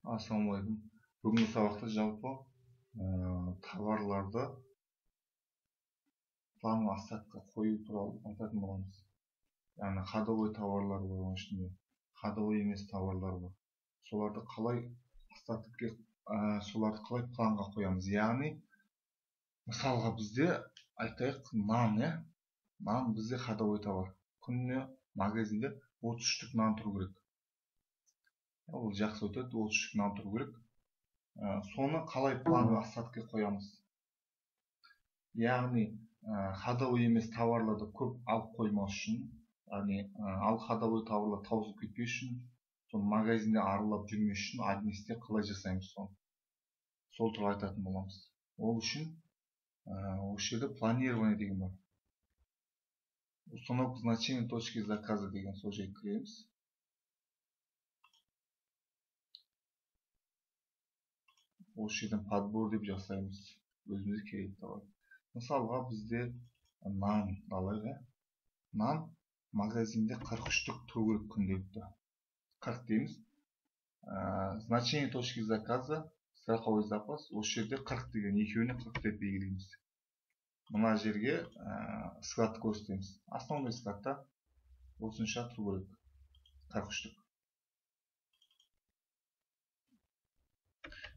Ассалаумағалейкум. Бүгінгі сабақта жалпы товарларды план остатқа қою туралы айтатын боламыз. Яғни ходовой товарлар бар, оның ішінде ходовой емес товарлар бар. Соларды қалай планға қоямыз. Яғни мысалға бізде айтайық нан, нан бізде ходовой товар. Күніне магазинде 30 штук нан тұру керек. Ол жақсы өтеді, 30 штук нан тұру керек. Соны қалай планға остатқа қоямыз. Яғни ходовой емес товарларды көп алып қоймас үшін, яғни ал ходовой товарлар таусылып кетпес үшін, соны магазинде аралап жүрмес үшін администер қалай жасаймыз соны. Сол туралы айтатын боламыз. Ол үшін осы жерде планирование деген бар. Установка значения точки заказа деген сол жерге кіреміз. Осы жерден подбор деп жасаймыз. Өзімізге керек товар. Мысалға бізде нан алайық. Нан магазинде 43 штук тұру керек күнделікті. 40 дейміз. Значение точки заказа, страховой запас. Осы жерде 40 деген екеуіне 40 деп белгілейміз. Мына жерге складты көрсетеміз. Основной складта осынша тұру керек. 40 штук.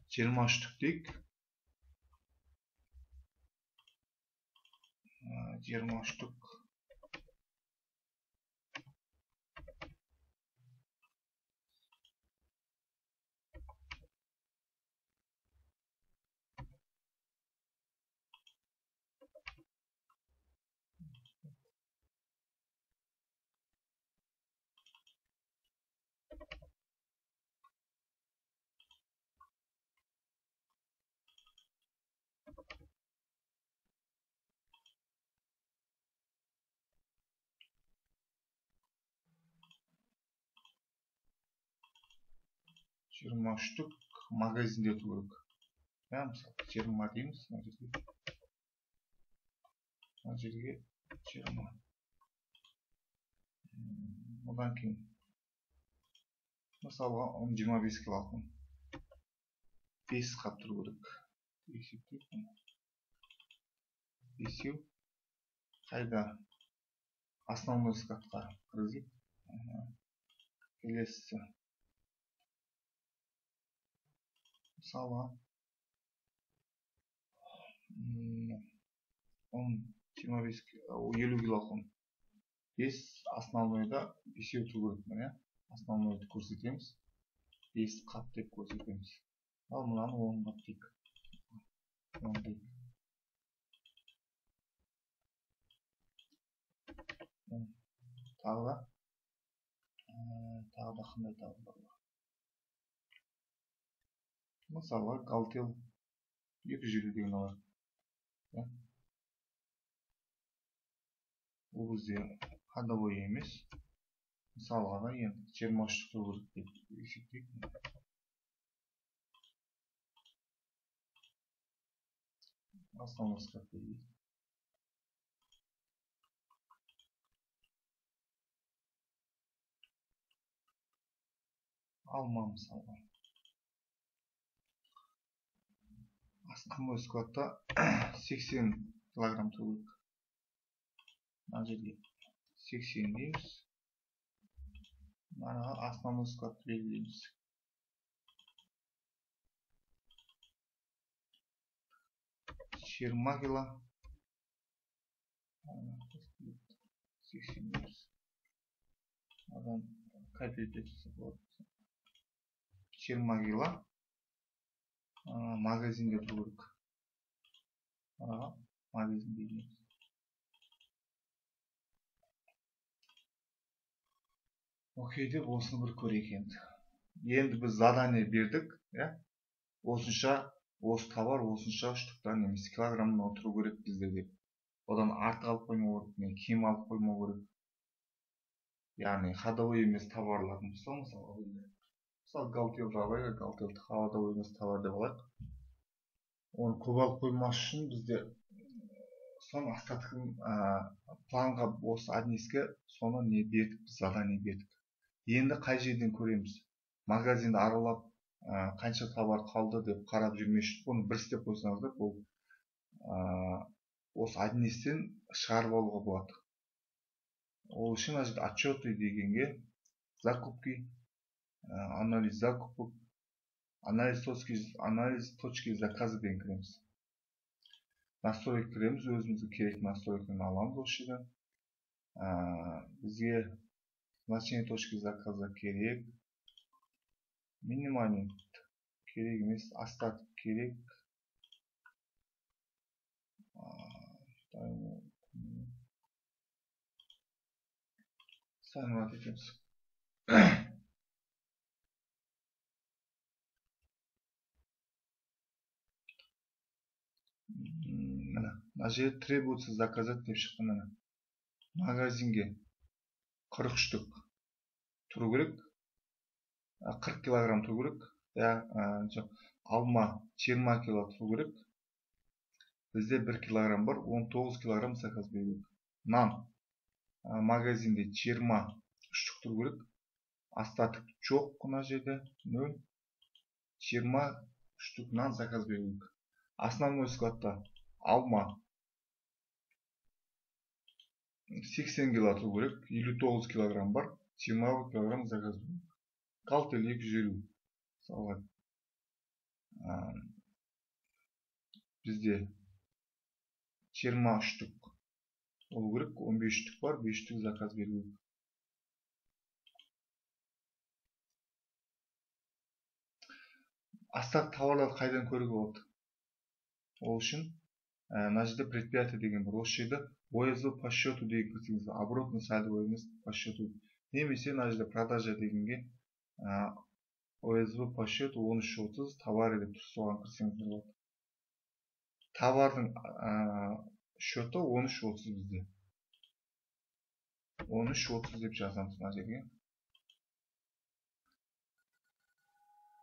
20 штук дейік. 20 штук. Жиырма штук магазинде тұру керек. Мысалы 20 дейміз. Мына жерге 20. Одан кейін мысалға 25 кг алғым. 5 қап тұру керек. Бесеу қайда? Основной складқа кіргізіп. Келесі. Мысалға 50 кг алғым. 5 основнойда 5 тұру керек. Основнойды көрсетеміз. 5 қап деп көрсетеміз. Ал мұнаны 10 қап дейік. 10 дейік. Тағы да қандай тағы бар. Мысалға галтел 250 деген алар. Бұл бізде ходовой емес. Мысалға да енді 20 штук тұру керек деп есептейік. Основной склад дейік. Алма мысалға. Основной складта 80 кг тұру керек. Мына жерге 80 дейміз. Мына основной складты белгілейміз. 20 кг. 80 дейміз. Одан капитализация болады. 20 кг магазинде тұру керек. Магазин белгілейміз. Окей деп осыны бір көрейік енді. Енді біз задание бердік. Осынша, осы товар осынша штуктан немесе килограммнан отыру керек бізде деп. Одан артық алып қоймау керек, мен кем алып қоймау керек. Яғни ходовой емес товарлардың мысалы галтел жабайға, галтелді ходовой емес товар деп алайық. Оны көп алып қоймас үшін бізде соны остаткін планға осы админиске соны не бердік, задание бердік. Енді қай жерден көреміз? Магазинді аралап қанша товар қалды деп қарап жүрмейсіз. Оны бір істеп қойсаңыздар, бұл осы аднестен шығарып алуға болады. Ол үшін мына жерде отчеты дегенге закупки, анализ закупок, анализ точки заказа деген кіреміз. Настройка кіреміз, өзімізге керек настройканы аламыз осы жерден. Бізге значение точки заказа керек, минимальный керек емес, остаток керек. Санат етеміз. Мына жерде требуется заказать деп шыққан. Магазинге 40 штук тұру керек, 40 килограмм тұру керек. Алма 20 кило тұру керек. Бізде 1 килограмм бар, 19 килограмм заказ беру керек. Нан магазинде 20 штук тұру керек. Остаток жоқ мына жерде 0. 20 штук нан заказ беру керек. Основной складта алма 80 кило тұру керек, 59 килограмм бар, 20 килограмм заказ беру керек. Калтел 250. Мысалға бізде 20 штук болу керек, 15 штук бар, 5 штук заказ беру керек. Астат товарларды қайдан көруге болады? Ол үшін мына жерде предприятие деген бар. Осы жерде ОСВ по счету деген кірсеңіз, оборотный сальдо емес по счету. Немесе мына жерде продажа дегенге ОСВ по счету 13.30 товары деп тұрса соған кірсеңіз болады. Товардың счеты 13.30 бізде. 13.30 деп жазамыз мына жерге.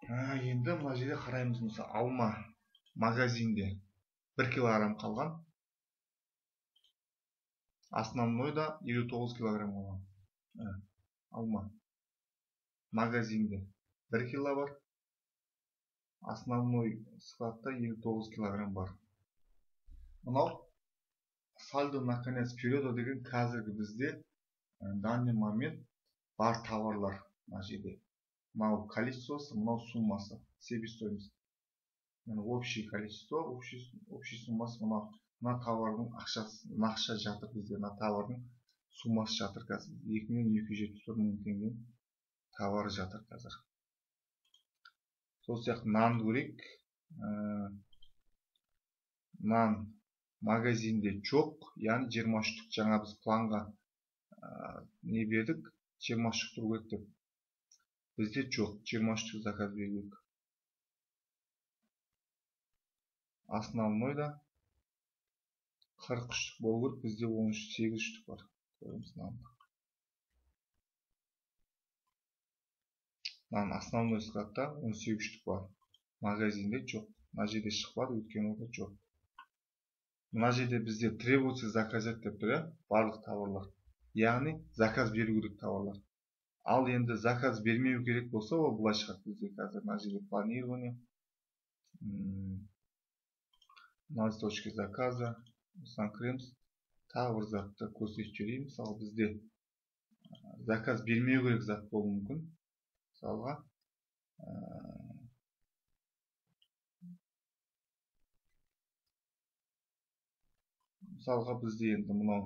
Енді мына жерде қараймыз, мысалы алма магазинде 1 килограмм қалған. Основнойда 59 килограмм қалған. Алма магазинде 1 кило бар. Основной складта 59 килограмм бар. Мынау сальдо на конец периода деген қазіргі бізде данный момент бар товарлар мына жерде. Мынау количествосы, мынау суммасы, себестоимость. Общее количество, общий суммасы мына товардың ақша жатыр бізде. Мына товардың суммасы жатыр қазір. 2.274 мың теңге товары жатыр қазір. Сол сияқты нан көрейік. Нан магазинде жоқ, яғни 20 штук. Жаңа біз планға не бердік? 20 штук тұру керек деп. Бізде жоқ, 20 штук заказ бердік. Основнойда 40 штук болу керек, бізде 18 штук бар. Нан основной складта 18 штук бар. Магазинде жоқ. Мына жерде шықпады, өткен орда жоқ. Мына жерде бізде требуется заказать деп тұр, барлық товарлар. Яғни заказ беру керек товарлар. Ал енді заказ бермеу керек болса, ол былай шығады бізде қазір. Мына жерде планирование, анализ точки заказа, осыдан кіреміз. Тағы бір затты көрсетіп жіберейін. Мысалы бізде заказ бермеу керек зат болуы мүмкін. Мысалға бізде енді мынау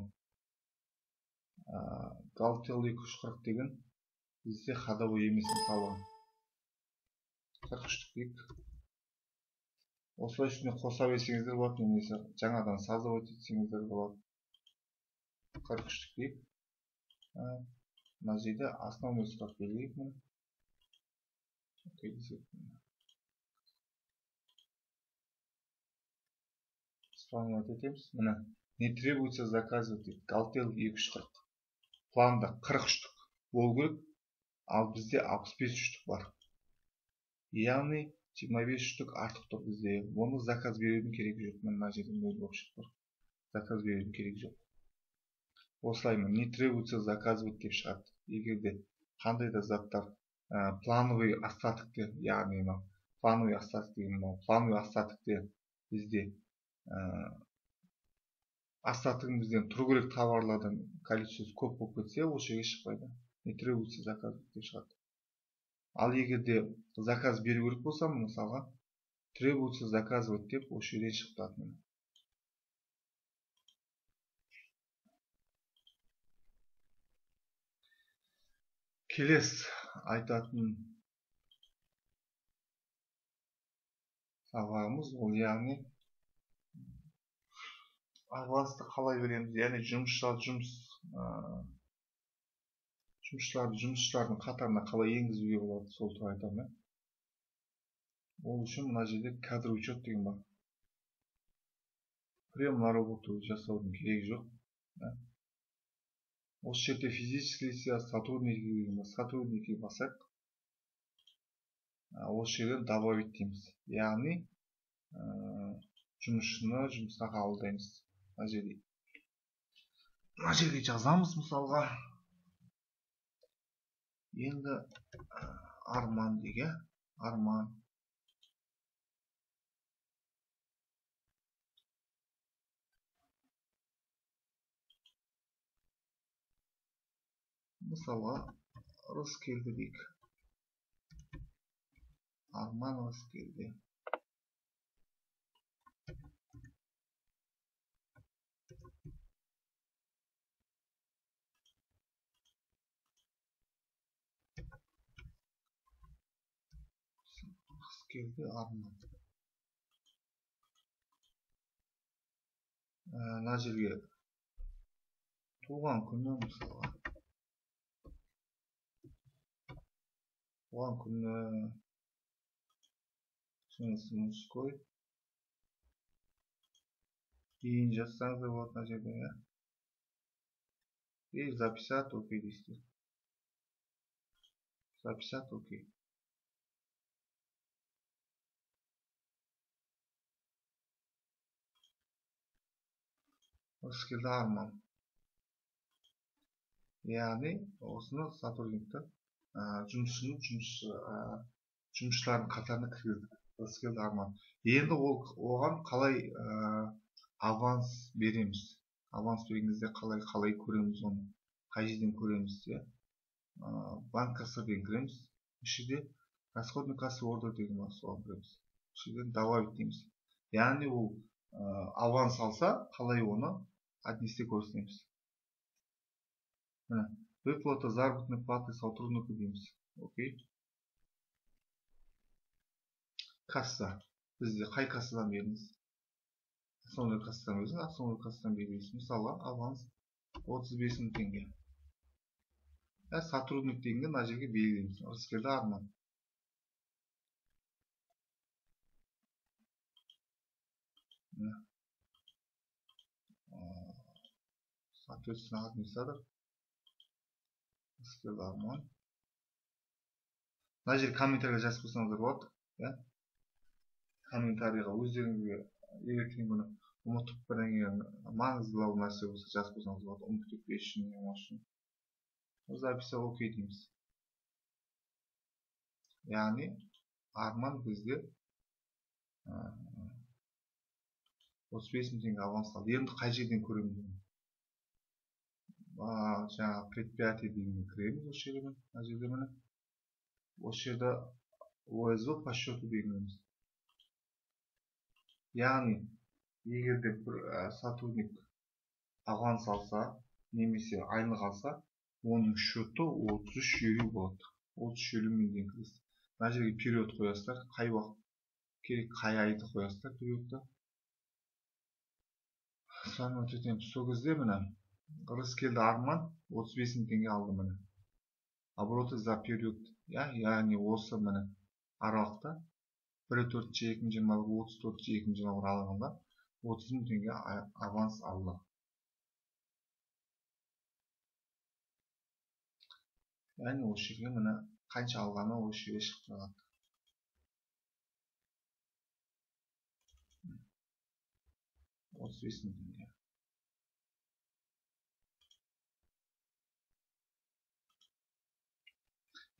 галтел 240 деген бізде ходовой емес. Мысалы 40 штук дейік. Осылай үстіне қоса берсеңіздер болады, немесе жаңадан созывать етсеңіздер болады. 40 штук дейік. Мына жерде основной склад белгілейік. Исполнять етеміз. Міне, не требуется заказывать дейді. Галтел 240. Планда 40 штук болу керек, ал бізде 65 штук бар. Яғни 25 штук артық тұр бізде. Оны заказ берудің керек жоқ. Мына жерде нөл болып шықты. Заказ берудің керек жоқ. Осылай не требуется заказывать деп шығады. Егерде қандай да заттар плановый остатокты, яғни плановый остаток деген плановый остатокты бізде остатығын бізден тұру керек тауарлардан количествосы көп болып кетсе, ол жерге шықпайды. Не требуется заказ деп шығады. Ал егер де заказ беру керек болса, мысалға требуется заказывать деп ол жерден шығып тұрады. Келес айтатын сабағымыз ол яғни авансты қалай береміз, яғни жұмысшылардың қатарына қалай енгізуге болады, сол туралы айтамын. Ол үшін мына жерде кадр учет деген бар. Прием на работу жасаудың керегі жоқ. Осы жерде физический лица сотрудники басақ, осы жерден добавить дейміз. Яғни жұмысшыны жұмысқа қабылдаймыз. Мына жерге жазамыз мысалға. Енді Арман деге, Арман. Мысалға Роскелді дейік. Арман Роскелді. Роскелді Арман. Мына жерге туған күні мысалға. Туған күні жынысы мужской. Кейін жазсаңыз да болады мына жерде. И записать окей дейсіздер. Записать окей. Роскелді Арман. Яғни осыны сотрудникті жұмысшылардың қатарына кіргіздік. Роскелді Арман. Енді оған қалай аванс береміз? Аванс берген кезде қалай көреміз оны? Қай жерден көреміз? Банк кассадан кіреміз. Осы жерде расходный касса ордер деген бар, соған кіреміз. Осы жерден добавить дейміз. Яғни ол аванс алса, қалай оны отнести көрсетеміз. Выплата заработной платы сотруднику дейміз. Окей. Касса. Бізде қай кассадан беріңіз? Основной кассадан өзін, основной кассадан беріңіз. Мысалы, аванс 35.000 теңге. Сотрудник дегенде мына жерге белгілейміз. Роскелді Арман. Соответственно, администратор. Роскелді Арман. Мына жерге комментарийға жазып қойсаңыздар болады. Комментарийға өздеріңізге егер күні ұмытып бірдеңе маңыздылау нәрсе болса жазып қойсаңыз болады. Ұмытып кетпес үшін. Записать окей дейміз. Яғни Арман бізде 35.000 теңге аванс алды. Енді қай жерден көреміз? Жаңа предприятие дегенге кіреміз. Осы жерден, мына жерде міне. Осы жерде ОСВ по счету дегеніміз. Яғни егер де бір сотрудник аванс алса, немесе айлық алса, оның счеты 33.50 болады. 33.50 деген кіресіз. Мына жерге период қоясыздар, қай уақыт керек, қай айды қоясыздар периодта. Соны өтетеміз. Сол кезде міне Роскелді Арман 35.000 теңге алды міне. Обороты за период, яғни осы міне аралықта 1.4.2020-34.2020 аралығында 30.000 теңге аванс алды. Яғни осы жерге міне қанша алғаны осы жерге шығып тұрады. 35.000 теңге.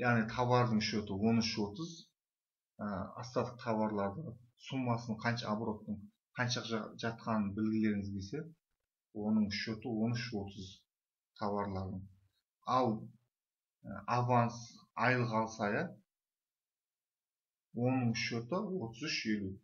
яғни товардың счеты 13.30, остаток товарларды суммасының қанша, обороттың қанша жатқанын білгілеріңіз келсе, оның счеты 13.30 товарлардың. Ал аванс айлық алса, оның счеты 33.50.